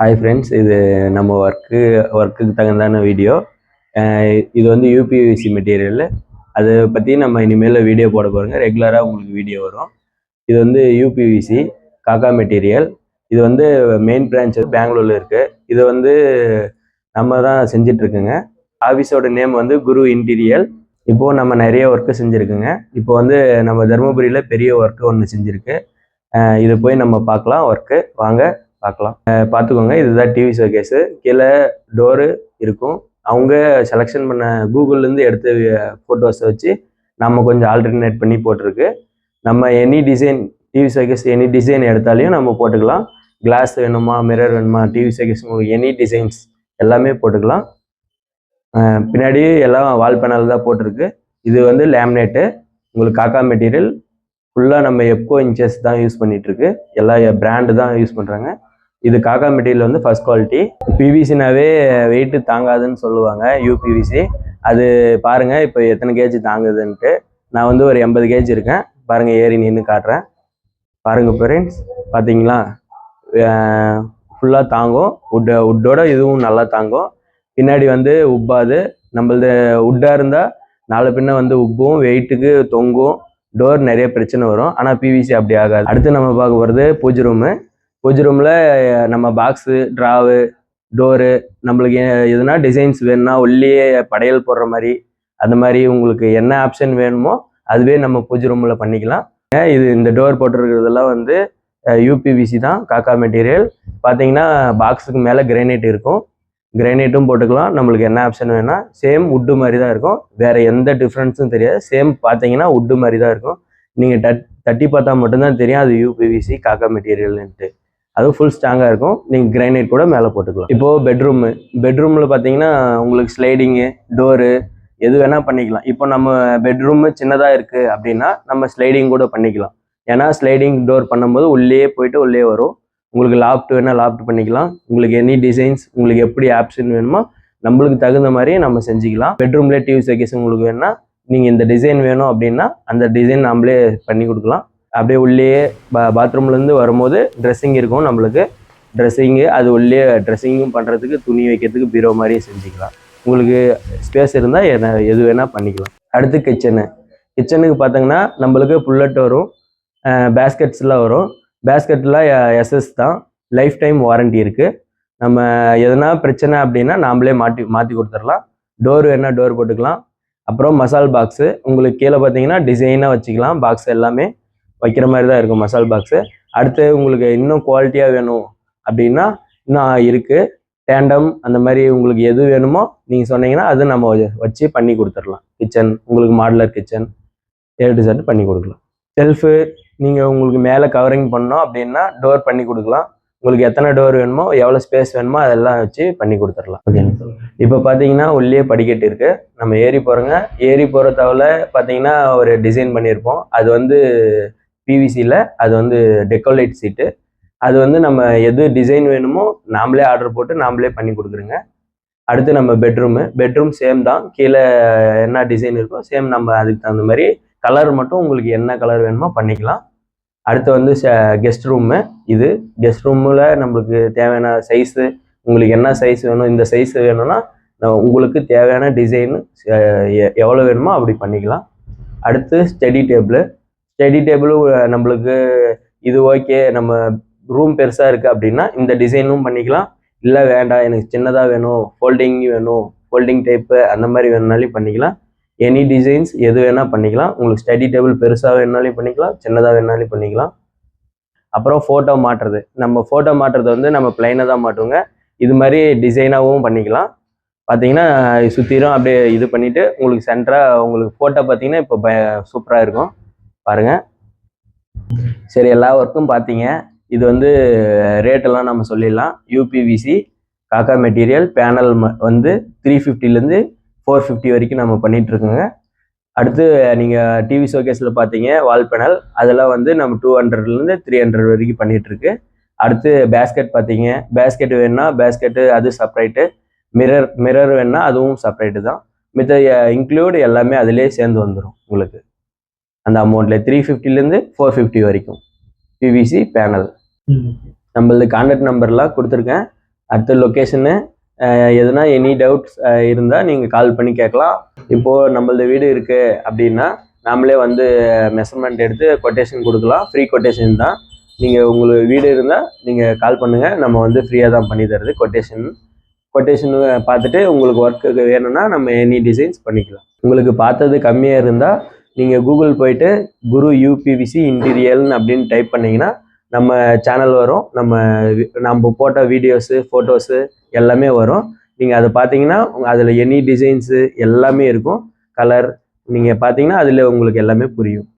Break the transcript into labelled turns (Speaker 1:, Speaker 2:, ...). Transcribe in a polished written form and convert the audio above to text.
Speaker 1: Hi friends, இது நம்ம ஒர்க்குக்கு தகுந்தான வீடியோ. இது வந்து யூபிவிசி மெட்டீரியல். அதை பற்றி நம்ம இனிமேல் வீடியோ போட போகிறோங்க. ரெகுலராக உங்களுக்கு வீடியோ வரும். இது வந்து யூபிவிசி காக்கா மெட்டீரியல். இது வந்து மெயின் பிரான்ச் பெங்களூரில் இருக்குது. இது வந்து நம்ம தான் செஞ்சிட்ருக்குங்க. ஆஃபீஸோட நேம் வந்து குரு இன்டீரியல். இப்போது நம்ம நிறைய ஒர்க்கு செஞ்சுருக்குங்க. இப்போ வந்து நம்ம தருமபுரியில் பெரிய ஒர்க்கு ஒன்று செஞ்சுருக்கு. இதை போய் நம்ம பார்க்கலாம். ஒர்க்கு வாங்க பார்க்கலாம். பார்த்துக்கோங்க. இதுதான் டிவி ஷோகேஸு. கீழே டோரு இருக்கும். அவங்க செலெக்ஷன் பண்ண கூகுள்லேருந்து எடுத்த ஃபோட்டோஸை வச்சு நம்ம கொஞ்சம் ஆல்டர்னேட் பண்ணி போட்டிருக்கு. நம்ம any design TV showcase any design எடுத்தாலையும் நம்ம போட்டுக்கலாம். கிளாஸ் வேணுமா, மிரர் வேணுமா, டிவி ஷோகேஸ் உங்களுக்கு எனி டிசைன்ஸ் எல்லாமே போட்டுக்கலாம். பின்னாடி எல்லாம் வால் பேனல் தான் போட்டிருக்கு. இது வந்து லேமினேட்டு. உங்களுக்கு காக்கா மெட்டீரியல் ஃபுல்லாக நம்ம எப்கோ இன்ச்சஸ் தான் யூஸ் பண்ணிகிட்ருக்கு. எல்லா பிராண்டு தான் யூஸ் பண்ணுறாங்க. இது காக்கா மெட்டீரியல் வந்து ஃபர்ஸ்ட் குவாலிட்டி. பிவிசினாவே வெயிட்டு தாங்காதுன்னு சொல்லுவாங்க. யூபிவிசி அது பாருங்கள் இப்போ எத்தனை கேஜி தாங்குதுன்ட்டு. நான் வந்து ஒரு 80 கேஜி இருக்கேன். பாருங்கள், ஏறி நின்று காட்டுறேன். பாருங்கள் ஃப்ரெண்ட்ஸ், பார்த்தீங்களா? ஃபுல்லாக தாங்கும். உட்டோட இதுவும் நல்லா தாங்கும். பின்னாடி வந்து உப்பாது. நம்மளது உட்டாக இருந்தால் நாலு பின்ன வந்து உப்பும், வெயிட்டுக்கு தொங்கும், டோர் நிறைய பிரச்சனை வரும். ஆனால் பிவிசி அப்படி ஆகாது. அடுத்து நம்ம பார்க்க போகிறது பூஜை ரூமு. பூஜை ரூமில் நம்ம பாக்ஸு, ட்ராவு, டோரு, நம்மளுக்கு எதுனா டிசைன்ஸ் வேணும்னா உள்ளே படையல் போடுற மாதிரி அந்த மாதிரி உங்களுக்கு என்ன ஆப்ஷன் வேணுமோ அதுவே நம்ம பூஜை ரூமில் பண்ணிக்கலாம். இது இந்த டோர் போட்டிருக்கிறதெல்லாம் வந்து யூபிவிசி தான், காக்கா மெட்டீரியல். பார்த்தீங்கன்னா பாக்ஸுக்கு மேலே கிரானைட் இருக்கும். கிரானைட்டும் போட்டுக்கலாம். நம்மளுக்கு என்ன ஆப்ஷன் வேணா. சேம் உட்டு மாதிரி தான் இருக்கும். வேறு எந்த டிஃப்ரென்ஸும் தெரியாது. சேம் பார்த்தீங்கன்னா உட்டு மாதிரி தான் இருக்கும். நீங்கள் தட்டி பார்த்தா மட்டும்தான் தெரியும் அது யூபிவிசி காக்கா மெட்டீரியல்ன்ட்டு. அதுவும் ஃபுல் ஸ்ட்ராங்காக இருக்கும். நீங்கள் கிரானைட் கூட மேலே போட்டுக்கலாம். இப்போது பெட்ரூமில் பார்த்தீங்கன்னா உங்களுக்கு ஸ்லைடிங்கு, டோரு எது வேணால் பண்ணிக்கலாம். இப்போ நம்ம பெட்ரூமு சின்னதாக இருக்குது அப்படின்னா நம்ம ஸ்லைடிங் கூட பண்ணிக்கலாம். ஏன்னா ஸ்லைடிங் டோர் பண்ணும்போது உள்ளே போயிட்டு உள்ளே வரும். உங்களுக்கு லாஃப்ட் வேணால் லாஃப்ட் பண்ணிக்கலாம். உங்களுக்கு எனி டிசைன்ஸ் உங்களுக்கு எப்படி ஆப்ஷன் வேணுமோ நம்மளுக்கு தகுந்த மாதிரியே நம்ம செஞ்சுக்கலாம். பெட்ரூம்லேயே டிவி ஷோகேஸ் உங்களுக்கு வேணும்னா நீங்கள் இந்த டிசைன் வேணும் அப்படின்னா அந்த டிசைன் நம்மளே பண்ணி கொடுக்கலாம். அப்படியே உள்ளே பாத்ரூம்லேருந்து வரும்போது ட்ரெஸ்ஸிங் இருக்கும். நம்மளுக்கு ட்ரெஸ்ஸிங்கு அது உள்ளே ட்ரெஸ்ஸிங்கும் பண்ணுறதுக்கு, துணி வைக்கிறதுக்கு பீரோ மாதிரியே செஞ்சுக்கலாம். உங்களுக்கு ஸ்பேஸ் இருந்தால் எது வேணால் பண்ணிக்கலாம். அடுத்து கிச்சனுக்கு பார்த்தீங்கன்னா நம்மளுக்கு புல்லட் வரும், பேஸ்கெட்ஸ்லாம் வரும். பேஸ்கெட்டில் எஸ்எஸ் தான், லைஃப் டைம் வாரண்டி இருக்குது. நம்ம எதனா பிரச்சனை அப்படின்னா நாமளே மாற்றி கொடுத்துடலாம். டோர் வேணால் டோர் போட்டுக்கலாம். அப்புறம் மசால் பாக்ஸு உங்களுக்கு கீழே பார்த்தீங்கன்னா டிசைனாக வச்சுக்கலாம். பாக்ஸ் எல்லாமே வைக்கிற மாதிரி தான் இருக்கும் மசால் பாக்ஸு. அடுத்து உங்களுக்கு இன்னும் குவாலிட்டியாக வேணும் அப்படின்னா இன்னும் இருக்குது. டேண்டம் அந்த மாதிரி உங்களுக்கு எது வேணுமோ நீங்கள் சொன்னீங்கன்னா அது நம்ம வச்சு பண்ணி கொடுத்துடலாம். கிச்சன் உங்களுக்கு மாடுலர் கிச்சன் ஏ பண்ணி கொடுக்கலாம். செல்ஃபு நீங்கள் உங்களுக்கு மேலே கவரிங் பண்ணோம் அப்படின்னா டோர் பண்ணி கொடுக்கலாம். உங்களுக்கு எத்தனை டோர் வேணுமோ, எவ்வளோ ஸ்பேஸ் வேணுமோ அதெல்லாம் வச்சு பண்ணி கொடுத்துடலாம். ஓகேங்க. இப்போ பார்த்தீங்கன்னா உள்ளே படிக்கட்டு இருக்குது. நம்ம ஏறி போகிறோங்க. ஏறி போகிற தவிர பார்த்தீங்கன்னா ஒரு டிசைன் பண்ணியிருப்போம். அது வந்து பிவிசியில், அது வந்து டெக்கோலைட் சீட்டு. அது வந்து நம்ம எது டிசைன் வேணுமோ நாமளே ஆர்டர் போட்டு நாமளே பண்ணி கொடுக்குறோங்க. அடுத்து நம்ம பெட்ரூம் சேம் தான். கீழே என்ன டிசைன் இருக்கோ சேம் நம்ம அதுக்கு தகுந்த மாதிரி கலர் மட்டும் உங்களுக்கு என்ன கலர் வேணுமோ பண்ணிக்கலாம். அடுத்து வந்து கெஸ்ட் ரூமு. இது கெஸ்ட் ரூமில் நம்மளுக்கு தேவையான சைஸு, உங்களுக்கு என்ன சைஸ் வேணும், இந்த சைஸ் வேணும்னா உங்களுக்கு தேவையான டிசைனு எவ்வளோ வேணுமோ அப்படி பண்ணிக்கலாம். அடுத்து ஸ்டடி டேபிளும் நம்மளுக்கு இது ஓகே, நம்ம ரூம் பெருசாக இருக்குது அப்படின்னா இந்த டிசைனும் பண்ணிக்கலாம். இல்லை வேண்டாம் எனக்கு சின்னதாக வேணும், ஃபோல்டிங் டைப்பு அந்த மாதிரி வேணும்னாலும் பண்ணிக்கலாம். எனி டிசைன்ஸ் எது வேணால் பண்ணிக்கலாம். உங்களுக்கு ஸ்டடி டேபிள் பெருசாக வேணுனாலும் பண்ணிக்கலாம், சின்னதாக வேணுனாலும் பண்ணிக்கலாம். அப்புறம் ஃபோட்டோ மாட்டுறது. நம்ம ஃபோட்டோ மாட்டுறது வந்து நம்ம பிளைனாக தான் மாட்டுவோங்க. இது மாதிரி டிசைனாகவும் பண்ணிக்கலாம். பார்த்தீங்கன்னா சுற்றிலும் அப்படியே இது பண்ணிவிட்டு உங்களுக்கு சென்டராக உங்களுக்கு ஃபோட்டோ பார்த்தீங்கன்னா இப்போ சூப்பராக இருக்கும். பாருங்கள். சரி, எல்லா ஒர்க்கும் பார்த்தீங்க. இது வந்து ரேட்டெல்லாம் நம்ம சொல்லிடலாம். யூபிவிசி காக்கா மெட்டீரியல் பேனல் வந்து 350லேருந்து 450 வரைக்கும் நம்ம பண்ணிகிட்ருக்கோங்க. அடுத்து நீங்கள் டிவி ஷோகேஸில் பார்த்தீங்க வால் பேனல், அதெல்லாம் வந்து நம்ம 200லேருந்து 300 வரைக்கும் பண்ணிகிட்ருக்கு. அடுத்து பேஸ்கெட் பார்த்தீங்க. பேஸ்கெட் வேணுன்னா பேஸ்கெட்டு அது செப்பரேட்டு. மிரர் வேணுன்னா அதுவும் செப்பரேட்டு தான். மித்த இன்க்ளூட் எல்லாமே அதிலே சேர்ந்து வந்துடும் உங்களுக்கு அந்த அமௌண்ட்டில். 350லேருந்து 450 வரைக்கும் பிவிசி பேனல். நம்மளது கான்டாக்ட் நம்பர்லாம் கொடுத்துருக்கேன். அடுத்த லொக்கேஷனு எதுனா எனி டவுட்ஸ் இருந்தால் நீங்கள் கால் பண்ணி கேட்கலாம். இப்போது நம்மளது வீடு இருக்குது அப்படின்னா நாமளே வந்து மெஷர்மெண்ட் எடுத்து கொட்டேஷன் கொடுக்கலாம். ஃப்ரீ கொட்டேஷன் தான். நீங்கள் உங்களுக்கு வீடு இருந்தால் நீங்கள் கால் பண்ணுங்கள். நம்ம வந்து ஃப்ரீயாக தான் பண்ணி தருது கொட்டேஷன் பார்த்துட்டு உங்களுக்கு ஒர்க்கு வேணும்னா நம்ம எனி டிசைன்ஸ் பண்ணிக்கலாம். உங்களுக்கு பார்த்தது கம்மியாக இருந்தால் நீங்கள் கூகுள் போயிட்டு குரு யூபிவிசி இன்டீரியல்னு அப்படின்னு டைப் பண்ணிங்கன்னா நம்ம சேனல் வரும். நம்ம போட்ட வீடியோஸு ஃபோட்டோஸு எல்லாமே வரும். நீங்கள் அதை பார்த்தீங்கன்னா அதில் எனி டிசைன்ஸு எல்லாமே இருக்கும். கலர் நீங்கள் பார்த்தீங்கன்னா அதில் உங்களுக்கு எல்லாமே புரியும்.